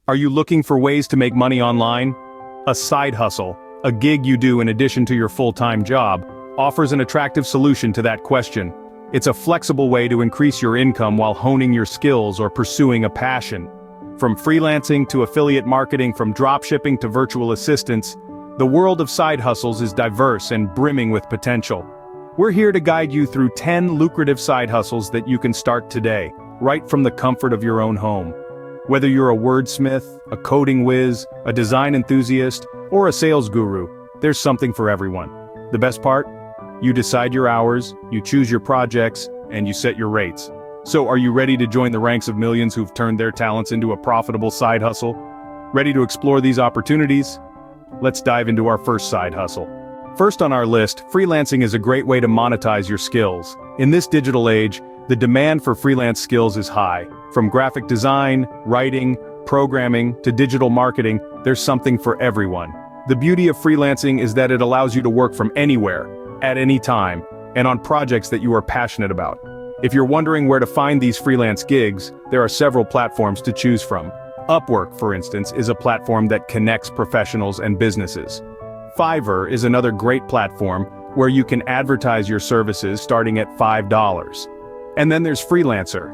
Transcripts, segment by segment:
Are you looking for ways to make money online? A side hustle, a gig you do in addition to your full-time job, offers an attractive solution to that question. It's a flexible way to increase your income while honing your skills or pursuing a passion. From freelancing to affiliate marketing, from dropshipping to virtual assistants, the world of side hustles is diverse and brimming with potential. We're here to guide you through 10 lucrative side hustles that you can start today, right from the comfort of your own home. Whether you're a wordsmith, a coding whiz, a design enthusiast, or a sales guru, there's something for everyone. The best part? You decide your hours, you choose your projects, and you set your rates. So are you ready to join the ranks of millions who've turned their talents into a profitable side hustle? Ready to explore these opportunities? Let's dive into our first side hustle. First on our list, freelancing is a great way to monetize your skills. In this digital age, the demand for freelance skills is high. From graphic design, writing, programming, to digital marketing, there's something for everyone. The beauty of freelancing is that it allows you to work from anywhere, at any time, and on projects that you are passionate about. If you're wondering where to find these freelance gigs, there are several platforms to choose from. Upwork, for instance, is a platform that connects professionals and businesses. Fiverr is another great platform where you can advertise your services starting at $5. And then there's Freelancer,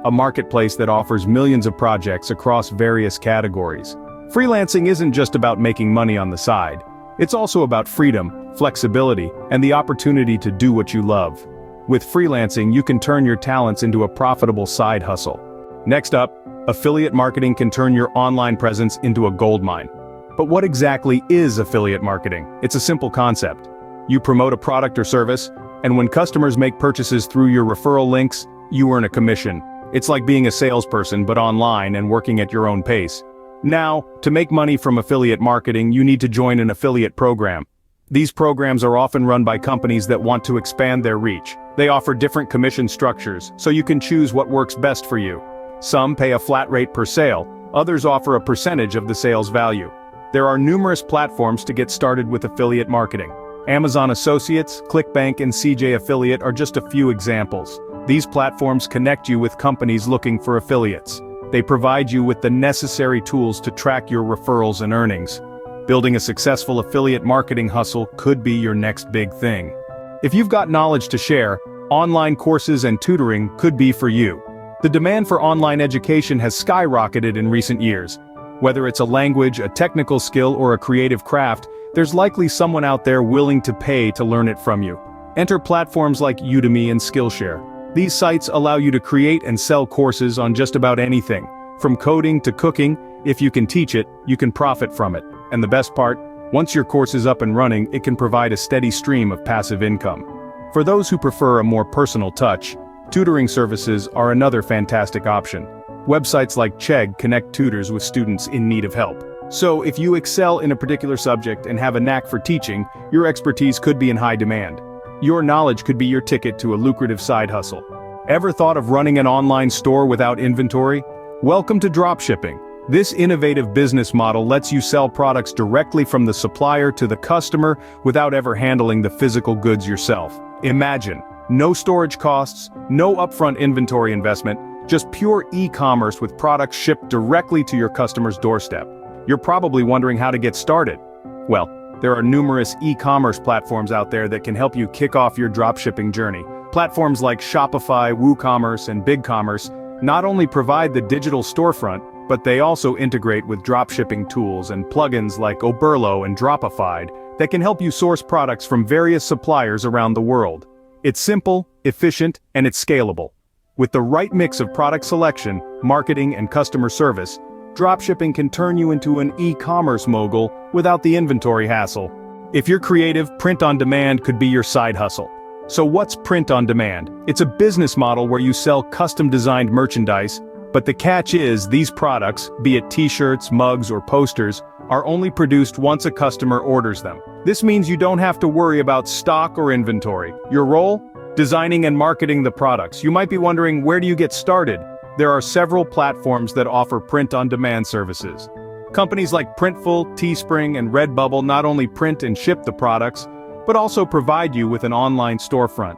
a marketplace that offers millions of projects across various categories. Freelancing isn't just about making money on the side. It's also about freedom, flexibility, and the opportunity to do what you love. With freelancing, you can turn your talents into a profitable side hustle. Next up, affiliate marketing can turn your online presence into a goldmine. But what exactly is affiliate marketing? It's a simple concept. You promote a product or service, and when customers make purchases through your referral links, you earn a commission. It's like being a salesperson but online and working at your own pace. Now, to make money from affiliate marketing, you need to join an affiliate program. These programs are often run by companies that want to expand their reach. They offer different commission structures, so you can choose what works best for you. Some pay a flat rate per sale, others offer a percentage of the sales value. There are numerous platforms to get started with affiliate marketing. Amazon Associates, ClickBank, and CJ Affiliate are just a few examples. These platforms connect you with companies looking for affiliates. They provide you with the necessary tools to track your referrals and earnings. Building a successful affiliate marketing hustle could be your next big thing. If you've got knowledge to share, online courses and tutoring could be for you. The demand for online education has skyrocketed in recent years. Whether it's a language, a technical skill, or a creative craft, there's likely someone out there willing to pay to learn it from you. Enter platforms like Udemy and Skillshare. These sites allow you to create and sell courses on just about anything. From coding to cooking, if you can teach it, you can profit from it. And the best part, once your course is up and running, it can provide a steady stream of passive income. For those who prefer a more personal touch, tutoring services are another fantastic option. Websites like Chegg connect tutors with students in need of help. So if you excel in a particular subject and have a knack for teaching, your expertise could be in high demand. Your knowledge could be your ticket to a lucrative side hustle. Ever thought of running an online store without inventory? Welcome to dropshipping. This innovative business model lets you sell products directly from the supplier to the customer without ever handling the physical goods yourself. Imagine, no storage costs, no upfront inventory investment, just pure e-commerce with products shipped directly to your customer's doorstep. You're probably wondering how to get started. Well, there are numerous e-commerce platforms out there that can help you kick off your dropshipping journey. Platforms like Shopify, WooCommerce, and BigCommerce not only provide the digital storefront, but they also integrate with dropshipping tools and plugins like Oberlo and Dropified that can help you source products from various suppliers around the world. It's simple, efficient, and it's scalable. With the right mix of product selection, marketing, and customer service, dropshipping can turn you into an e-commerce mogul without the inventory hassle. If you're creative, print on demand could be your side hustle. So what's print on demand? It's a business model where you sell custom-designed merchandise, but the catch is these products, be it t-shirts, mugs, or posters, are only produced once a customer orders them. This means you don't have to worry about stock or inventory. Your role? Designing and marketing the products. You might be wondering, where do you get started? There are several platforms that offer print-on-demand services. Companies like Printful, Teespring, and Redbubble not only print and ship the products, but also provide you with an online storefront.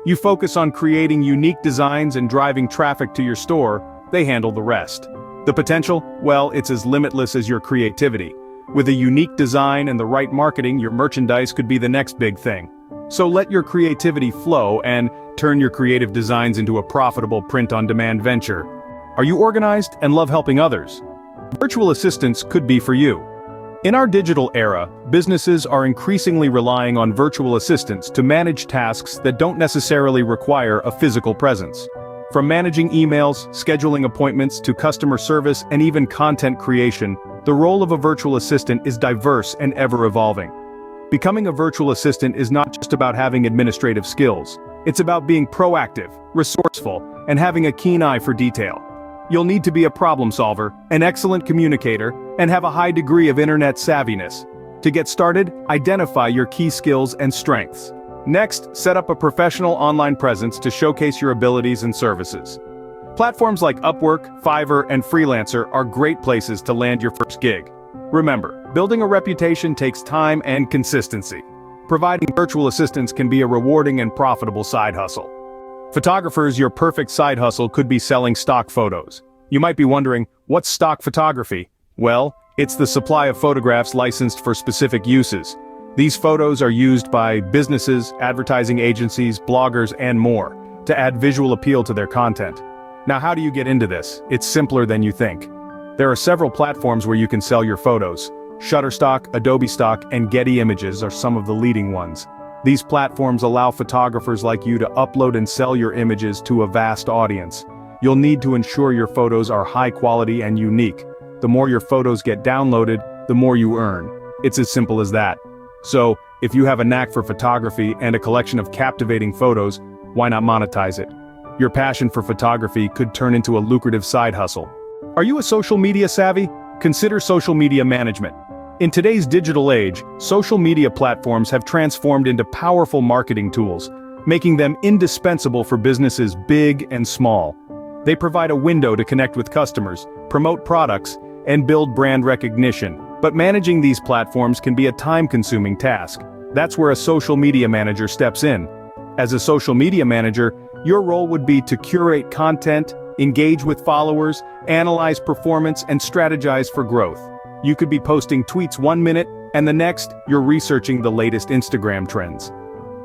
You focus on creating unique designs and driving traffic to your store, they handle the rest. The potential? Well, it's as limitless as your creativity. With a unique design and the right marketing, your merchandise could be the next big thing. So let your creativity flow and turn your creative designs into a profitable print-on-demand venture. Are you organized and love helping others? Virtual assistants could be for you. In our digital era, businesses are increasingly relying on virtual assistants to manage tasks that don't necessarily require a physical presence. From managing emails, scheduling appointments, to customer service and even content creation, the role of a virtual assistant is diverse and ever-evolving. Becoming a virtual assistant is not just about having administrative skills. It's about being proactive, resourceful, and having a keen eye for detail. You'll need to be a problem solver, an excellent communicator, and have a high degree of internet savviness. To get started, identify your key skills and strengths. Next, set up a professional online presence to showcase your abilities and services. Platforms like Upwork, Fiverr, and Freelancer are great places to land your first gig. Remember, building a reputation takes time and consistency. Providing virtual assistants can be a rewarding and profitable side hustle. Photographers, your perfect side hustle could be selling stock photos. You might be wondering, what's stock photography? Well, it's the supply of photographs licensed for specific uses. These photos are used by businesses, advertising agencies, bloggers, and more, to add visual appeal to their content. Now, how do you get into this? It's simpler than you think. There are several platforms where you can sell your photos. Shutterstock, Adobe Stock, and Getty Images are some of the leading ones. These platforms allow photographers like you to upload and sell your images to a vast audience. You'll need to ensure your photos are high quality and unique. The more your photos get downloaded, the more you earn. It's as simple as that. So, if you have a knack for photography and a collection of captivating photos, why not monetize it? Your passion for photography could turn into a lucrative side hustle. Are you a social media savvy? Consider social media management. In today's digital age, social media platforms have transformed into powerful marketing tools, making them indispensable for businesses big and small. They provide a window to connect with customers, promote products, and build brand recognition. But managing these platforms can be a time-consuming task. That's where a social media manager steps in. As a social media manager, your role would be to curate content, engage with followers, analyze performance, and strategize for growth. You could be posting tweets 1 minute, and the next, you're researching the latest Instagram trends.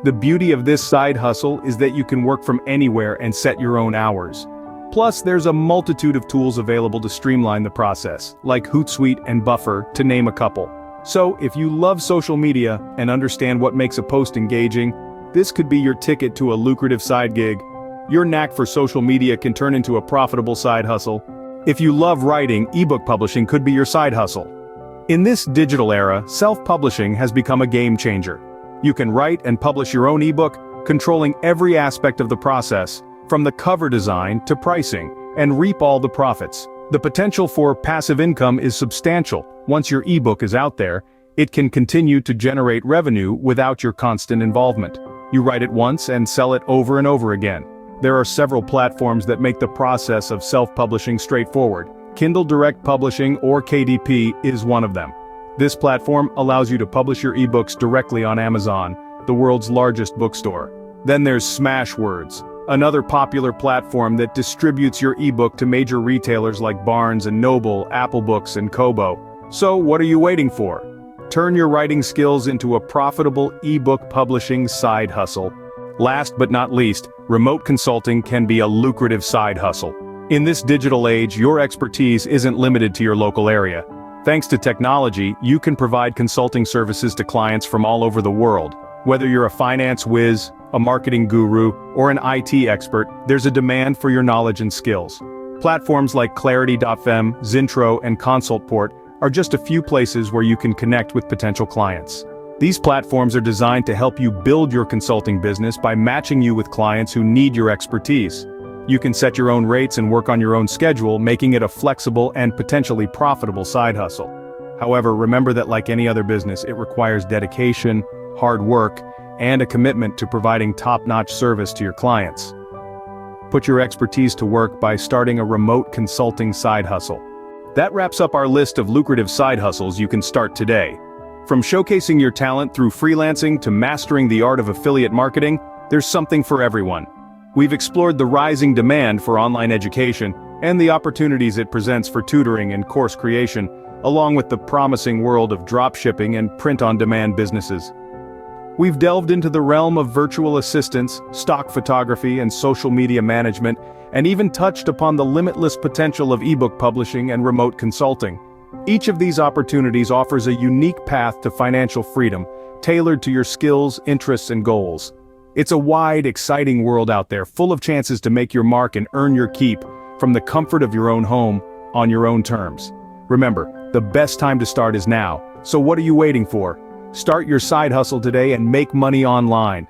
The beauty of this side hustle is that you can work from anywhere and set your own hours. Plus, there's a multitude of tools available to streamline the process, like Hootsuite and Buffer, to name a couple. So, if you love social media and understand what makes a post engaging, this could be your ticket to a lucrative side gig. Your knack for social media can turn into a profitable side hustle. If you love writing, ebook publishing could be your side hustle. In this digital era, self-publishing has become a game changer. You can write and publish your own ebook, controlling every aspect of the process, from the cover design to pricing, and reap all the profits. The potential for passive income is substantial. Once your ebook is out there, it can continue to generate revenue without your constant involvement. You write it once and sell it over and over again. There are several platforms that make the process of self-publishing straightforward. Kindle Direct Publishing, or KDP, is one of them. This platform allows you to publish your ebooks directly on Amazon, the world's largest bookstore. Then there's Smashwords, another popular platform that distributes your ebook to major retailers like Barnes & Noble, Apple Books, and Kobo. So what are you waiting for? Turn your writing skills into a profitable ebook publishing side hustle. Last but not least, remote consulting can be a lucrative side hustle. In this digital age, your expertise isn't limited to your local area. Thanks to technology, you can provide consulting services to clients from all over the world. Whether you're a finance whiz, a marketing guru, or an IT expert, there's a demand for your knowledge and skills. Platforms like Clarity.fm, Zintro, and Consultport are just a few places where you can connect with potential clients. These platforms are designed to help you build your consulting business by matching you with clients who need your expertise. You can set your own rates and work on your own schedule, making it a flexible and potentially profitable side hustle. However, remember that like any other business, it requires dedication, hard work, and a commitment to providing top-notch service to your clients. Put your expertise to work by starting a remote consulting side hustle. That wraps up our list of lucrative side hustles you can start today. From showcasing your talent through freelancing to mastering the art of affiliate marketing, there's something for everyone. We've explored the rising demand for online education, and the opportunities it presents for tutoring and course creation, along with the promising world of dropshipping and print-on-demand businesses. We've delved into the realm of virtual assistants, stock photography, and social media management, and even touched upon the limitless potential of ebook publishing and remote consulting. Each of these opportunities offers a unique path to financial freedom, tailored to your skills, interests, and goals. It's a wide, exciting world out there, full of chances to make your mark and earn your keep, from the comfort of your own home, on your own terms. Remember, the best time to start is now, so what are you waiting for? Start your side hustle today and make money online.